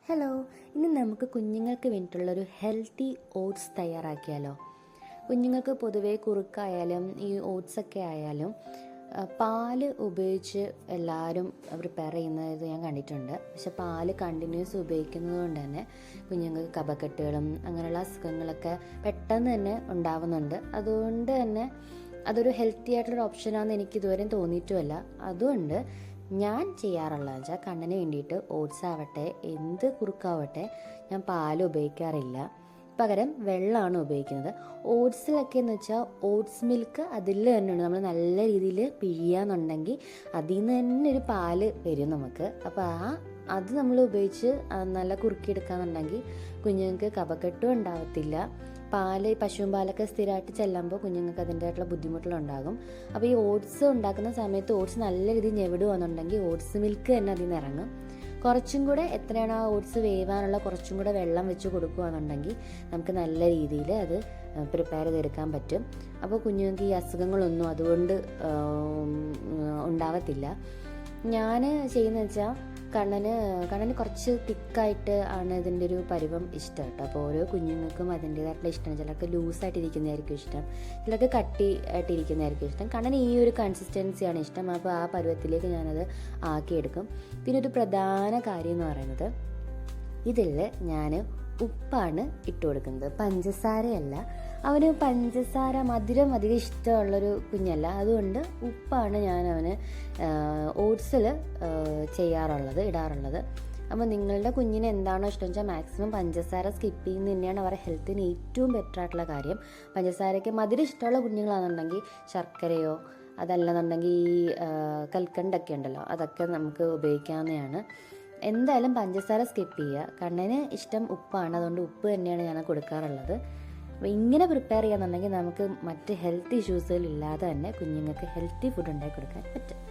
Hello, ഇന്ന് നമുക്ക് കുഞ്ഞുങ്ങൾക്ക് വേണ്ടിയിട്ടുള്ളൊരു ഹെൽത്തി ഓട്സ് തയ്യാറാക്കിയാലോ. കുഞ്ഞുങ്ങൾക്ക് പൊതുവേ കുറുക്കായാലും ഈ ഓട്സൊക്കെ ആയാലും പാല് ഉപയോഗിച്ച് എല്ലാവരും പ്രിപ്പയർ ചെയ്യുന്നത് ഞാൻ കണ്ടിട്ടുണ്ട്. പക്ഷെ പാല് കണ്ടിന്യൂസ് ഉപയോഗിക്കുന്നത് കൊണ്ട് തന്നെ കുഞ്ഞുങ്ങൾക്ക് കഫക്കെട്ടുകളും അങ്ങനെയുള്ള അസുഖങ്ങളൊക്കെ പെട്ടെന്ന് തന്നെ ഉണ്ടാവുന്നുണ്ട്. അതുകൊണ്ട് തന്നെ അതൊരു ഹെൽത്തി ആയിട്ടുള്ളൊരു ഓപ്ഷനാണെന്ന് എനിക്ക് ഇതുവരെയും തോന്നിയിട്ടുമല്ല. അതുകൊണ്ട് ഞാൻ ചെയ്യാറുള്ളതെന്ന് വെച്ചാൽ കണ്ണിന് വേണ്ടിയിട്ട് ഓട്സ് ആവട്ടെ എന്ത് കുറുക്കാവട്ടെ ഞാൻ പാൽ ഉപയോഗിക്കാറില്ല. പകരം വെള്ളമാണ് ഉപയോഗിക്കുന്നത്. ഓട്സിലൊക്കെ എന്ന് വെച്ചാൽ ഓട്സ് മിൽക്ക് അതിൽ തന്നെ ഉണ്ട്. നമ്മൾ നല്ല രീതിയിൽ പിഴിയാന്നുണ്ടെങ്കിൽ അതിൽ നിന്ന് തന്നെ ഒരു പാല് വരും നമുക്ക്. അപ്പോൾ അത് നമ്മൾ ഉപയോഗിച്ച് നല്ല കുറുക്കിയെടുക്കാന്നുണ്ടെങ്കിൽ കുഞ്ഞുങ്ങൾക്ക് കഫക്കെട്ടും ഉണ്ടാവത്തില്ല. പശുവും പാലൊക്കെ സ്ഥിരമായിട്ട് ചെല്ലുമ്പോൾ കുഞ്ഞുങ്ങൾക്ക് അതിൻ്റെതായിട്ടുള്ള ബുദ്ധിമുട്ടുകളുണ്ടാകും. അപ്പോൾ ഈ ഓട്സ് ഉണ്ടാക്കുന്ന സമയത്ത് ഓട്സ് നല്ല രീതിയിൽ ഞെവിടുകയെന്നുണ്ടെങ്കിൽ ഓട്സ് മിൽക്ക് തന്നെ അതിൽ നിന്ന് ഇറങ്ങും. കുറച്ചും കൂടെ എത്രയാണ് ആ ഓട്സ് വേവാനുള്ള കുറച്ചും കൂടെ വെള്ളം വെച്ച് കൊടുക്കുകയാണെന്നുണ്ടെങ്കിൽ നമുക്ക് നല്ല രീതിയിൽ അത് പ്രിപ്പയർ ചെയ്തെടുക്കാൻ പറ്റും. അപ്പോൾ കുഞ്ഞുങ്ങൾക്ക് ഈ അസുഖങ്ങളൊന്നും അതുകൊണ്ട് ഉണ്ടാവത്തില്ല. ഞാൻ ചെയ്യുന്നത് വെച്ചാൽ കണ്ണന് കുറച്ച് തിക്കായിട്ട് ആണ് ഇതിൻ്റെ ഒരു പരുവം ഇഷ്ടം കേട്ടോ. അപ്പോൾ ഓരോ കുഞ്ഞുങ്ങൾക്കും അതിൻ്റേതായിട്ടുള്ള ഇഷ്ടമാണ്. ചിലർക്ക് ലൂസായിട്ടിരിക്കുന്നതായിരിക്കും ഇഷ്ടം, ചിലർക്ക് കട്ടി ആയിട്ടിരിക്കുന്നതായിരിക്കും ഇഷ്ടം. കണ്ണന് ഈ ഒരു കൺസിസ്റ്റൻസിയാണ് ഇഷ്ടം. അപ്പോൾ ആ പരുവത്തിലേക്ക് ഞാനത് ആക്കിയെടുക്കും. പിന്നെ ഒരു പ്രധാന കാര്യം എന്ന് പറയുന്നത് ഇതിൽ ഞാൻ ഉപ്പാണ് ഇട്ട് കൊടുക്കുന്നത്, പഞ്ചസാരയല്ല. അവന് മധുരം അധികം ഇഷ്ടമുള്ളൊരു കുഞ്ഞല്ല. അതുകൊണ്ട് ഉപ്പാണ് ഞാൻ അവന് ഓട്സിൽ ഇടാറുള്ളത്. അപ്പോൾ നിങ്ങളുടെ കുഞ്ഞിന് എന്താണോ ഇഷ്ടം വെച്ചാൽ മാക്സിമം പഞ്ചസാര സ്കിപ്പ് ചെയ്യുന്നത് തന്നെയാണ് അവരുടെ ഹെൽത്തിന് ഏറ്റവും ബെറ്റർ ആയിട്ടുള്ള കാര്യം. പഞ്ചസാരയ്ക്ക് മധുരം ഇഷ്ടമുള്ള കുഞ്ഞുങ്ങളാണെന്നുണ്ടെങ്കിൽ ശർക്കരയോ അതല്ലെന്നുണ്ടെങ്കിൽ ഈ കൽക്കണ്ടൊക്കെ ഉണ്ടല്ലോ അതൊക്കെ നമുക്ക് ഉപയോഗിക്കാവുന്നതാണ്. എന്തായാലും പഞ്ചസാര സ്കിപ്പ് ചെയ്യുക. കണ്ണിന് ഇഷ്ടം ഉപ്പാണ്, അതുകൊണ്ട് ഉപ്പ് തന്നെയാണ് ഞാൻ കൊടുക്കാറുള്ളത്. അപ്പോൾ ഇങ്ങനെ പ്രിപ്പയർ ചെയ്യാന്നുണ്ടെങ്കിൽ നമുക്ക് മറ്റ് ഹെൽത്ത് ഇഷ്യൂസുകൾ ഇല്ലാതെ തന്നെ കുഞ്ഞുങ്ങൾക്ക് ഹെൽത്തി ഫുഡ് ഉണ്ടാക്കി കൊടുക്കാൻ പറ്റും.